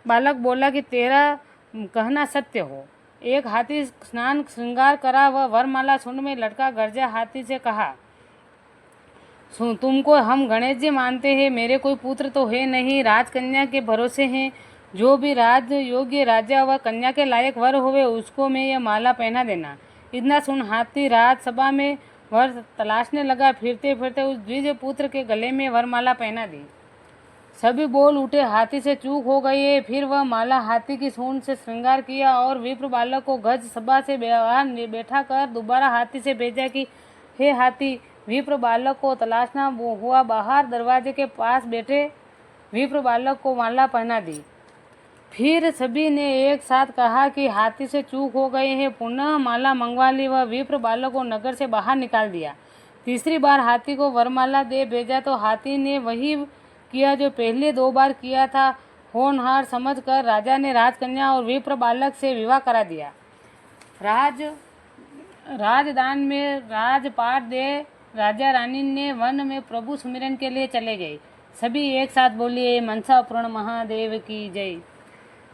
Speaker 1: बालक बोला कि तेरा कहना सत्य हो। एक हाथी स्नान श्रृंगार करा वह वरमाला सुन में लड़का गर्जा हाथी से कहा, तुमको हम गणेश जी मानते हैं, मेरे कोई पुत्र तो है नहीं, राजकन्या के भरोसे हैं। जो भी राज योग्य राजा व कन्या के लायक वर हुए उसको मैं यह माला पहना देना। इतना सुन हाथी राजसभा में वर तलाशने लगा। फिरते फिरते उस द्विज पुत्र के गले में वरमाला पहना दी। सभी बोल उठे, हाथी से चूक हो गई है। फिर वह माला हाथी की सूंड से श्रृंगार किया और विप्र बालक को गज सभा से बाहर बैठा कर दोबारा हाथी से भेजा कि हे हाथी, विप्र बालक को तलाशना हुआ। बाहर दरवाजे के पास बैठे विप्र बालक को माला पहना दी। फिर सभी ने एक साथ कहा कि हाथी से चूक हो गए हैं। पुनः माला मंगवा ली। वह विप्र बालक को नगर से बाहर निकाल दिया। तीसरी बार हाथी को वरमाला दे भेजा तो हाथी ने वही किया जो पहले 2 बार किया था। होनहार समझकर राजा ने राजकन्या और विप्र बालक से विवाह करा दिया। राजदान में राजपाट दे राजा रानी ने वन में प्रभु सुमिरन के लिए चले गए। सभी एक साथ बोलिए मनसा पूर्ण महादेव की जय।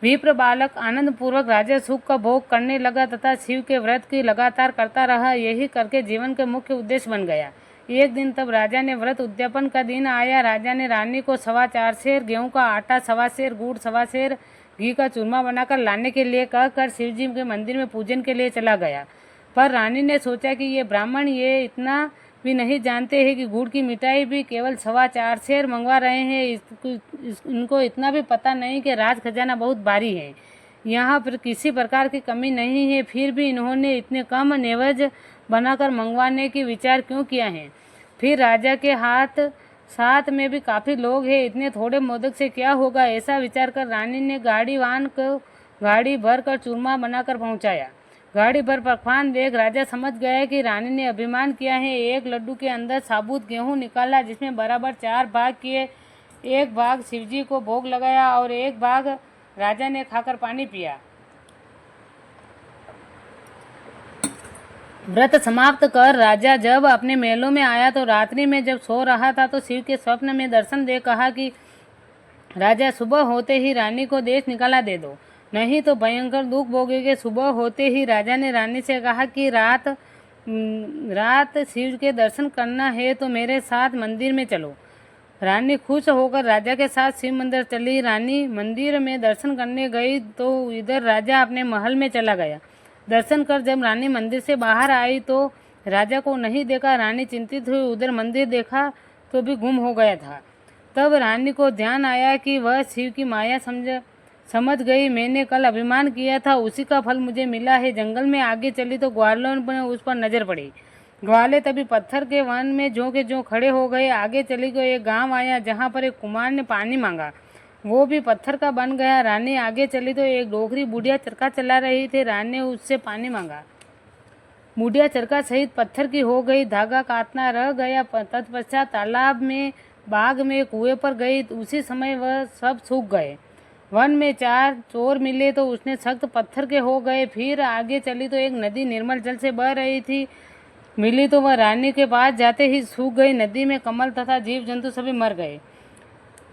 Speaker 1: विप्र बालक आनंद पूर्वक राजा सुख का भोग करने लगा तथा शिव के व्रत की लगातार करता रहा। यही करके जीवन के मुख्य उद्देश्य बन गया। एक दिन तब राजा ने व्रत उद्यापन का दिन आया। राजा ने रानी को 4.25 सेर गेहूं का आटा, 1.25 सेर गुड़, 1.25 सेर घी का चूरमा बनाकर लाने के लिए कहकर शिवजी के मंदिर में पूजन के लिए चला गया। पर रानी ने सोचा कि ये ब्राह्मण ये इतना भी नहीं जानते हैं कि गुड़ की मिठाई भी केवल 4.25 सेर मंगवा रहे हैं। इनको इतना भी पता नहीं कि राज खजाना बहुत भारी है, यहाँ पर किसी प्रकार की कमी नहीं है। फिर भी इन्होंने इतने कम नेवज बनाकर मंगवाने की विचार क्यों किया है। फिर राजा के साथ में भी काफ़ी लोग हैं, इतने थोड़े मोदक से क्या होगा। ऐसा विचार कर रानी ने गाड़ी भर कर चूरमा बनाकर पहुँचाया। गाड़ी भर पकवान देख राजा समझ गया कि रानी ने अभिमान किया है। एक लड्डू के अंदर साबुत गेहूं निकाला जिसमें बराबर 4 भाग किए। एक भाग शिवजी को भोग लगाया और एक भाग राजा ने खाकर पानी पिया। व्रत समाप्त कर राजा जब अपने महलों में आया तो रात्रि में जब सो रहा था तो शिव के स्वप्न में दर्शन दे कहा कि राजा, सुबह होते ही रानी को देश निकाला दे दो, नहीं तो भयंकर दुख भोगेंगे। सुबह होते ही राजा ने रानी से कहा कि रात रात शिव के दर्शन करना है तो मेरे साथ मंदिर में चलो। रानी खुश होकर राजा के साथ शिव मंदिर चली। रानी मंदिर में दर्शन करने गई तो इधर राजा अपने महल में चला गया। दर्शन कर जब रानी मंदिर से बाहर आई तो राजा को नहीं देखा। रानी चिंतित हुई, उधर मंदिर देखा तो भी गुम हो गया था। तब रानी को ध्यान आया कि वह शिव की माया समझ गई। मैंने कल अभिमान किया था, उसी का फल मुझे मिला है। जंगल में आगे चली तो ग्वालों में उस पर नजर पड़ी। ग्वाले तभी पत्थर के वन में जो के जो खड़े हो गए। आगे चली गई, एक गांव आया जहां पर एक कुमार ने पानी मांगा, वो भी पत्थर का बन गया। रानी आगे चली तो एक डोगरी बुढ़िया चरखा चला रही थी। रानी ने उससे पानी मांगा, बुढ़िया चरखा सहित पत्थर की हो गई, धागा काटना रह गया। तत्पश्चात तालाब में, बाग में, कुएं पर गई। उसी समय वह सब सूख गए। वन में 4 चोर मिले तो उसने सख्त पत्थर के हो गए। फिर आगे चली तो एक नदी निर्मल जल से बह रही थी, मिली तो वह रानी के पास जाते ही सूख गई। नदी में कमल तथा जीव जंतु सभी मर गए।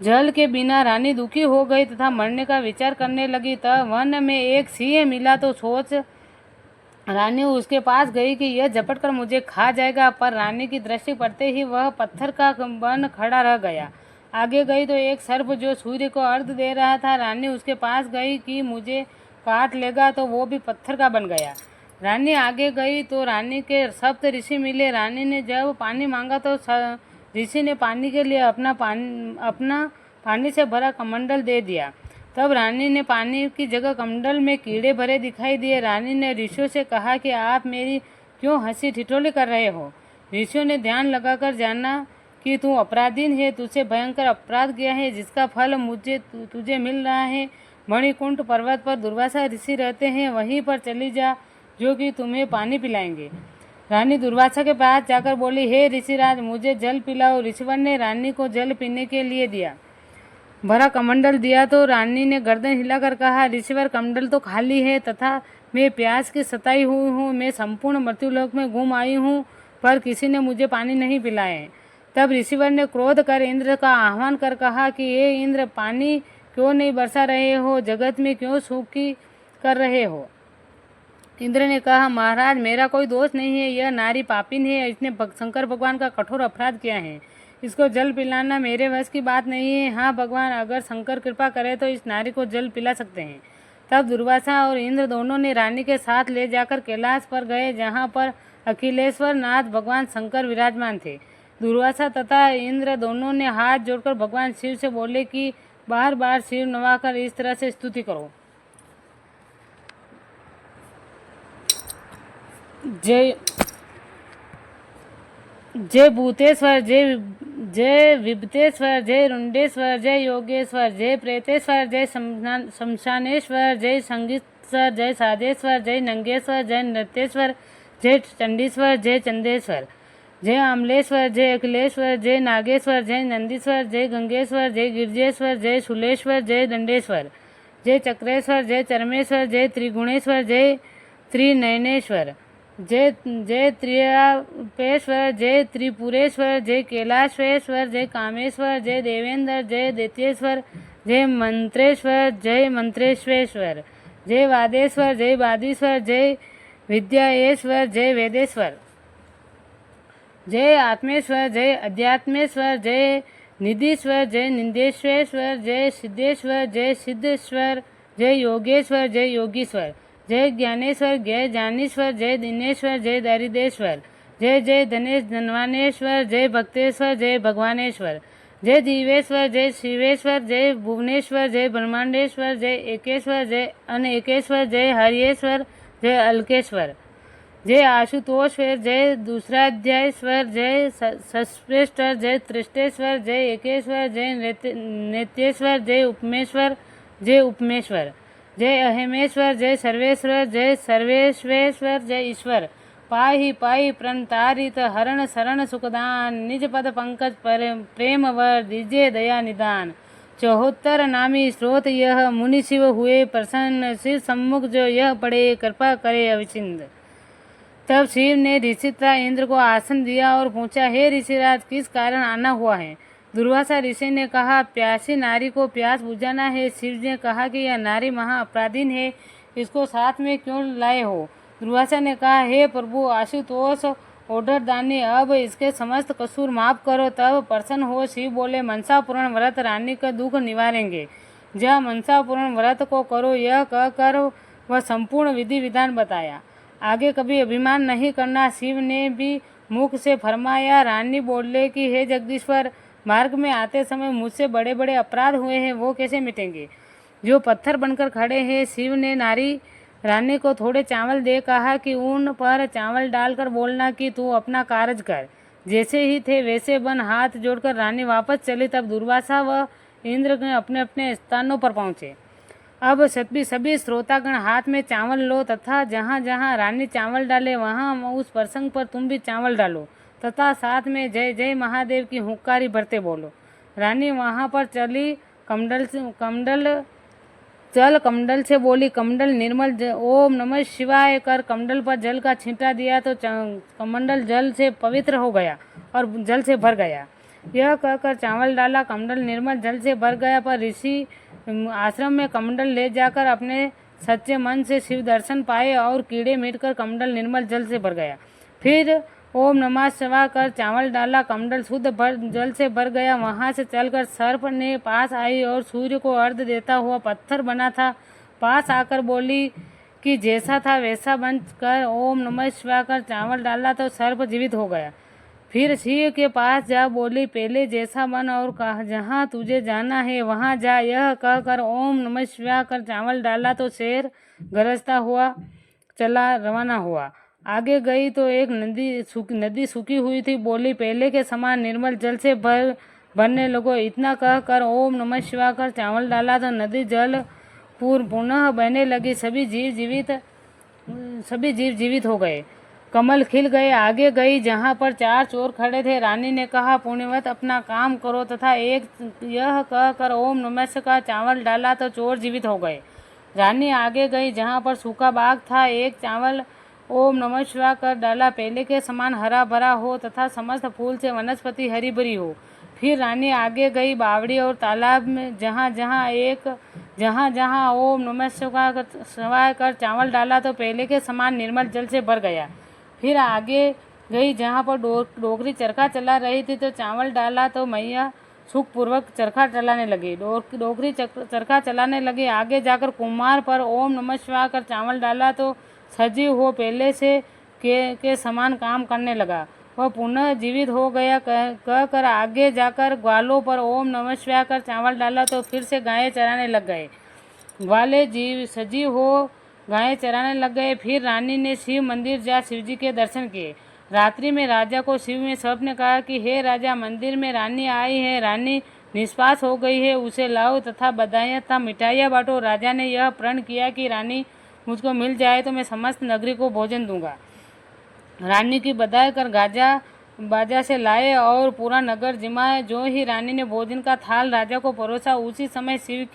Speaker 1: जल के बिना रानी दुखी हो गई तथा मरने का विचार करने लगी। तब वन में एक सिंह मिला तो सोच रानी उसके पास गई कि यह झपट कर मुझे खा जाएगा, पर रानी की दृष्टि पड़ते ही वह पत्थर का बन खड़ा रह गया। आगे गई तो एक सर्प जो सूर्य को अर्घ दे रहा था। रानी उसके पास गई कि मुझे काट लेगा, तो वो भी पत्थर का बन गया। रानी आगे गई तो रानी के सप्त ऋषि मिले। रानी ने जब पानी मांगा तो ऋषि ने पानी के लिए अपना पानी से भरा कमंडल दे दिया। तब रानी ने पानी की जगह कमंडल में कीड़े भरे दिखाई दिए। रानी ने ऋषियों से कहा कि आप मेरी क्यों हंसी ठिठोली कर रहे हो। ऋषियों ने ध्यान लगाकर जाना कि तू अपराधीन है, तुझसे भयंकर अपराध किया है, जिसका फल तुझे मिल रहा है। मणिकुंठ पर्वत पर दुर्वासा ऋषि रहते हैं, वहीं पर चली जा, जो कि तुम्हें पानी पिलाएंगे। रानी दुर्वासा के पास जाकर बोली, हे ऋषिराज, मुझे जल पिलाओ। ऋषिवर ने रानी को जल पीने के लिए दिया, भरा कमंडल दिया तो रानी ने गर्दन हिलाकर कहा, ऋषिवर, कमंडल तो खाली है तथा मैं प्यास की सताई हुई हूँ। मैं संपूर्ण मृत्युलोक में घूम आई हूँ, पर किसी ने मुझे पानी नहीं पिलाए। तब ऋषिवर ने क्रोध कर इंद्र का आह्वान कर कहा कि हे इंद्र, पानी क्यों नहीं बरसा रहे हो, जगत में क्यों सूखी कर रहे हो। इंद्र ने कहा, महाराज, मेरा कोई दोष नहीं है, यह नारी पापिन है, इसने शंकर भगवान का कठोर अपराध किया है, इसको जल पिलाना मेरे वश की बात नहीं है। हाँ भगवान, अगर शंकर कृपा करे तो इस नारी को जल पिला सकते हैं। तब दुर्वासा और इंद्र दोनों ने रानी के साथ ले जाकर कैलाश पर गए, जहाँ पर अखिलेश्वर नाथ भगवान शंकर विराजमान थे। दुर्वासा तथा इंद्र दोनों ने हाथ जोड़कर भगवान शिव से बोले कि बार बार शिव नवाकर इस तरह से स्तुति करो। जय जय भूतेश्वर, जय विभतेश्वर, जय रुंडेश्वर, जय योगेश्वर, जय प्रेतेश्वर, जय शमशानेश्वर, जय संगीतश्वर, जय साधेश्वर, जय नंगेश्वर, जय नृत्येश्वर, जय चंडीश्वर, जय चंदेश्वर, जय अमलेश्वर, जय अखिलेश्वर, जय नागेश्वर, जय नंदीश्वर, जय गंगेश्वर, जय गिरजेश्वर, जय शूलेश्वर, जय दंडेश्वर, जय चक्रेश्वर, जय चरमेश्वर, जय त्रिगुणेश्वर, जय त्रिनयनेश्वर, जय त्रियापेश्वर, जय त्रिपुरेश्वर, जय कैलाशेश्वर, जय कामेश्वर, जय देवेंद्र, जय दैत्येश्वर, जय मंत्रेश्वर, जय मंत्रेश्वेश्वर, जय वादेश्वर, जय वादीश्वर, जय विद्याएश्वर, जय वेदेश्वर, जय आत्मेश्वर, जय अध्यात्मेश्वर, जय निधीश्वर, जय निंदेश्वेश्वर, जय सिद्धेश्वर, जय सिद्धेश्वर, जय योगेश्वर, जय योगीश्वर, जय ज्ञानेश्वर, जय ज्ञानेश्वर, जय दिनेश्वर, जय दारिदेश्वर, जय जय धनेश धनवानेश्वर, जय भक्तेश्वर, जय भगवानेश्वर, जय जीवेश्वर, जय शिवेश्वर, जय भुवनेश्वर, जय ब्रह्मांडेश्वर, जय एकेश्वर, जय अनेकेश्वर, जय हरियेश्वर, जय अलकेश्वर, जय आशुतोषेश्वर, जय दूसराध्यायेश्वर, जय सस्प्रेष्टर, जय त्रिष्टेश्वर, जय एकेश्वर, जय नेत्येश्वर, जय उपमेश्वर, जय उपमेश्वर, जय अहेमेश्वर, जय सर्वेश्वर, जय सर्वेश्वेश्वर, जय ईश्वर, पाहि पाहि प्रणतारित हरण शरण सुखदान, निज पद पंकज प्रेम वर दीजिए दया निदान। 74 नामी स्रोत यह, मुनि शिव हुए प्रसन्न, शिव सम्मुख जो यह पढ़े, कृपा करे अविचिंद। तब शिव ने ऋषि तथा इंद्र को आसन दिया और पूछा, हे ऋषिराज, किस कारण आना हुआ है। दुर्वासा ऋषि ने कहा, प्यासी नारी को प्यास बुझाना है। शिव ने कहा कि यह नारी महा अपराधीन है, इसको साथ में क्यों लाए हो। दुर्वासा ने कहा, हे प्रभु आशुतोष ओढ़रदानी, अब इसके समस्त कसूर माफ करो। तब प्रसन्न हो शिव बोले, मनसा पूर्ण व्रत रानी का दुख निवारेंगे। जहाँ मनसा पूर्ण व्रत को करो, यह कहकर वह संपूर्ण विधि विधान बताया। आगे कभी अभिमान नहीं करना। शिव ने भी मुख से फरमाया। रानी बोले कि हे जगदीश्वर, मार्ग में आते समय मुझसे बड़े बड़े अपराध हुए हैं, वो कैसे मिटेंगे? जो पत्थर बनकर खड़े हैं। शिव ने रानी को थोड़े चावल दे कहा कि उन पर चावल डालकर बोलना कि तू अपना कार्य कर। जैसे ही थे वैसे बन। हाथ जोड़कर रानी वापस चली। तब दुर्वासा व इंद्र अपने अपने स्थानों पर पहुँचे। अब सभी श्रोतागण हाथ में चावल लो तथा जहाँ जहाँ रानी चावल डाले वहाँ उस प्रसंग पर तुम भी चावल डालो तथा साथ में जय जय महादेव की हुंकारी भरते बोलो। रानी वहाँ पर चली। कमंडल से बोली, कमंडल निर्मल ओम नमः शिवाय कर कमंडल पर जल का छींटा दिया तो कमंडल जल से पवित्र हो गया और जल से भर गया। यह कहकर चावल डाला, कमंडल निर्मल जल से भर गया। पर ऋषि आश्रम में कमंडल ले जाकर अपने सच्चे मन से शिव दर्शन पाए और कीड़े मिटकर कमंडल निर्मल जल से भर गया। फिर ओम नमः शिवाय कर चावल डाला, कमंडल शुद्ध जल से भर गया। वहाँ से चलकर सर्प ने पास आई और सूर्य को अर्घ देता हुआ पत्थर बना था पास आकर बोली कि जैसा था वैसा बन कर ओम नमः शिवाय कर चावल डाला तो सर्प जीवित हो गया। फिर शिव के पास जा बोली, पहले जैसा बन और कहा जहाँ तुझे जाना है वहाँ जा। यह कहकर ओम नमः शिवाय कर चावल डाला तो शेर गरजता हुआ चला रवाना हुआ। आगे गई तो एक नदी सूखी हुई थी। बोली, पहले के समान निर्मल जल से भरने लगो। इतना कहकर ओम नमः शिवाय कर चावल डाला तो नदी जल पुनः बहने लगी। सभी जीव जीवित हो गए। कमल खिल गए। आगे गई जहाँ पर 4 चोर खड़े थे। रानी ने कहा, पुण्यवत अपना काम करो तथा यह कहकर ओम नमः शिवाय का चावल डाला तो चोर जीवित हो गए। रानी आगे गई जहाँ पर सूखा बाग था। एक चावल ओम नमः शिवाय कर डाला, पहले के समान हरा भरा हो तथा समस्त फूल से वनस्पति हरी भरी हो। फिर रानी आगे गई बावड़ी और तालाब में जहाँ जहाँ ओम नमः शिवाय कर चावल डाला तो पहले के समान निर्मल जल से भर गया। फिर आगे गई जहाँ पर डोगरी चरखा चला रही थी तो चावल डाला तो मैया सुखपूर्वक चरखा चलाने लगी। डोगरी चरखा चलाने लगी। आगे जाकर कुम्हार पर ओम नमः शिवाय कर चावल डाला तो सजीव हो पहले से के समान काम करने लगा। वह पुनः जीवित हो गया। कहकर आगे जाकर ग्वालों पर ओम नमः शिवाय कर चावल डाला तो फिर से गायें चराने लग गए। ग्वाले सजीव हो गायें चराने लग गए। फिर रानी ने शिव मंदिर जा शिवजी के दर्शन किए। रात्रि में राजा को शिव में स्वप्न कहा कि हे राजा, मंदिर में रानी आई है, रानी निष्पास हो गई है, उसे लाओ तथा बधाइयाँ तथा मिठाइयाँ बांटो। राजा ने यह प्रण किया कि रानी मुझको मिल जाए तो मैं समस्त नगरी को भोजन दूंगा। रानी की बधाई कर गाजा बाजा से लाए और पूरा नगर जिमाए। जो ही रानी ने भोजन का थाल राजा को परोसा, उसी समय शिव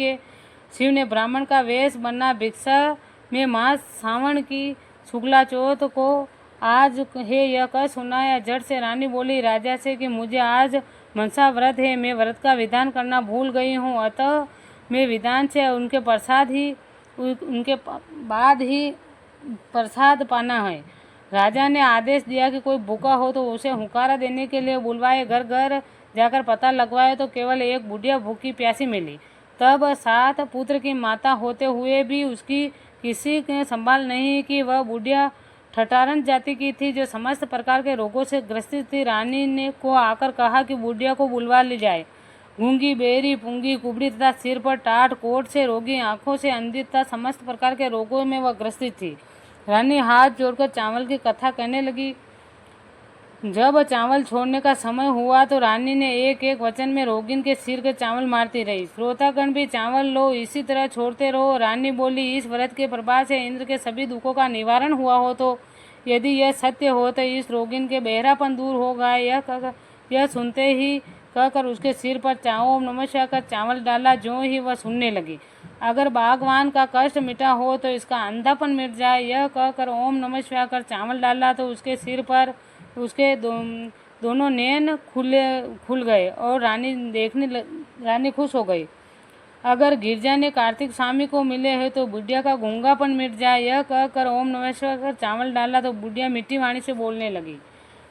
Speaker 1: ने ब्राह्मण का वेश बना भिक्षा में मास सावन की शुक्ला चौथ को आज है यह कह सुनाया। झट से रानी बोली राजा से कि मुझे आज मनसा व्रत है, मैं व्रत का विधान करना भूल गई हूँ, अतः मैं विधान से उनके बाद ही प्रसाद पाना है। राजा ने आदेश दिया कि कोई भूखा हो तो उसे हुंकारा देने के लिए बुलवाए। घर घर जाकर पता लगवाए तो केवल एक बुढ़िया भूखी प्यासी मिली। तब 7 पुत्र की माता होते हुए भी उसकी किसी ने संभाल नहीं कि वह बुढ़िया ठठारन जाति की थी जो समस्त प्रकार के रोगों से ग्रसित थी। रानी ने को आकर कहा कि बुढ़िया को बुलवा ली जाए। गूंगी, बेरी, पुंगी, कुबड़ी तथा सिर पर टाट कोट से रोगी, आंखों से अंधी तथा समस्त प्रकार के रोगों में वह ग्रसित थी। रानी हाथ जोड़कर चावल की कथा कहने लगी। जब चावल छोड़ने का समय हुआ तो रानी ने एक एक वचन में रोगिन के सिर के चावल मारती रही। श्रोतागण भी चावल लो, इसी तरह छोड़ते रहो। रानी बोली, इस व्रत के प्रभाव से इंद्र के सभी दुखों का निवारण हुआ हो तो यदि यह सत्य हो तो इस रोगिन के बहरापन दूर होगा। यह सुनते ही कहकर उसके सिर पर ओम नमः शिवाय कर चावल डाला। जो ही वह सुनने लगी, अगर बागवान का कष्ट मिटा हो तो इसका अंधापन मिट जाए। यह कहकर ओम नमः शिवाय कर चावल डाला तो उसके सिर पर उसके दोनों नैन खुल गए और रानी खुश हो गई। अगर गिरजा ने कार्तिक स्वामी को मिले हैं तो बुढ़िया का गूंगापन मिट जाए, यह कहकर ओम नमः शिवाय कर चावल डाला तो बुढ़िया मीठी वाणी से बोलने लगी।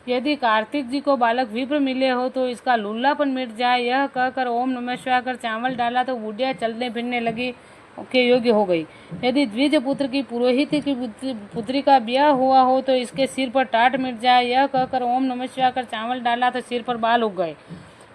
Speaker 1: यदि कार्तिक जी को बालक विप्र मिले हो तो इसका लूलापन मिट जाए, यह कहकर ओम नमः शिवाय कर चावल डाला तो बुढ़िया चलने फिरने लगी के योग्य हो गई। यदि द्विज पुत्र की पुरोहित की पुत्री का ब्याह हुआ हो तो इसके सिर पर टाट मिट जाए, यह कहकर ओम नमः शिवाय कर चावल डाला तो सिर पर बाल उग गए।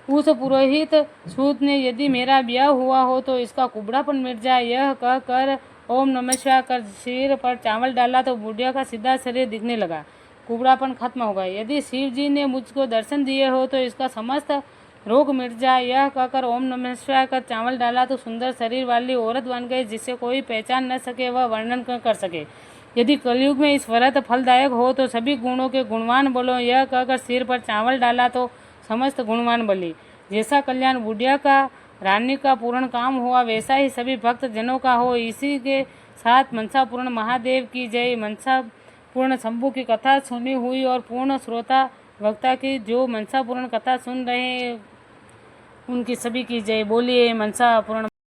Speaker 1: उस पुरोहित सूत ने यदि मेरा ब्याह हुआ हो तो इसका कुबड़ापन मिट जाए, यह कहकर ओम नमः शिवाय कर सिर पर चावल डाला तो बुढ़िया का सीधा शरीर दिखने लगा, कुबड़ापन खत्म हो गया। यदि शिव जी ने मुझको दर्शन दिए हो तो इसका समस्त रोग मिट जाए, यह कहकर ओम नमः शिवाय कर चावल डाला तो सुंदर शरीर वाली औरत बन गई, जिससे कोई पहचान न सके वह वर्णन कर सके। यदि कलयुग में इस व्रत फलदायक हो तो सभी गुणों के गुणवान बोलो, यह कहकर सिर पर चावल डाला तो समस्त गुणवान बली। जैसा कल्याण बुढ़िया का रानी का पूर्ण काम हुआ वैसा ही सभी भक्त जनों का हो। इसी के साथ मनसा पूर्ण महादेव की जय। मनसा पूर्ण शंभु की कथा सुनी हुई और पूर्ण श्रोता वक्ता की जो मनसा पूर्ण कथा सुन रहे हैं उनकी सभी की जय। बोलिए मनसा पूर्ण।